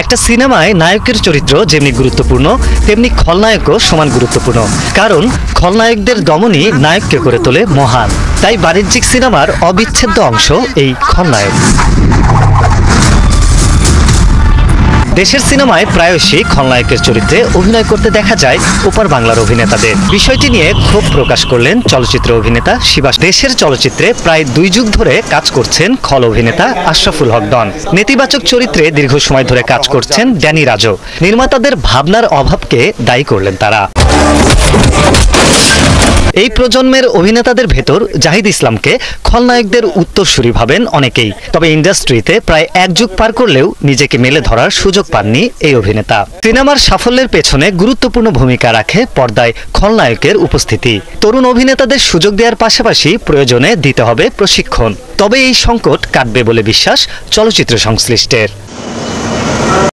একটা সিনেমায় নায়কের চরিত্র যেমনি গুরুত্বপূর্ণ তেমনি খলনায়কও সমান গুরুত্বপূর্ণ, কারণ খলনায়কদের দমনই নায়ককে করে তোলে মহান। তাই বাণিজ্যিক সিনেমার অবিচ্ছেদ্য অংশ এই খলনায়ক। দেশের সিনেমায় প্রায়শই খলনায়কের চরিত্রে অভিনয় করতে দেখা যায় ওপার বাংলার অভিনেতাদের। বিষয়টি নিয়ে ক্ষোভ প্রকাশ করলেন চলচ্চিত্র অভিনেতা শিবা। দেশের চলচ্চিত্রে প্রায় 2 যুগ ধরে কাজ করছেন খল অভিনেতা আশরাফুল হক ডন। নেতিবাচক চরিত্রে দীর্ঘ সময় ধরে কাজ করছেন ড্যানি রাজও। নির্মাতাদের ভাবনার অভাবকে দায়ী করলেন তারা। এই প্রজন্মের অভিনেতাদের ভেতর জাহিদ ইসলামকে খলনায়কদের উত্তরসূরি ভাবেন অনেকেই। তবে ইন্ডাস্ট্রিতে প্রায় 1 যুগ পার করলেও নিজেকে মেলে ধরার সুযোগ পাননি এই অভিনেতা। সিনেমার সাফল্যের পেছনে গুরুত্বপূর্ণ ভূমিকা রাখে পর্দায় খলনায়কের উপস্থিতি। তরুণ অভিনেতাদের সুযোগ দেওয়ার পাশাপাশি প্রয়োজনে দিতে হবে প্রশিক্ষণ। তবে এই সংকট কাটবে বলে বিশ্বাস চলচ্চিত্র সংশ্লিষ্টের।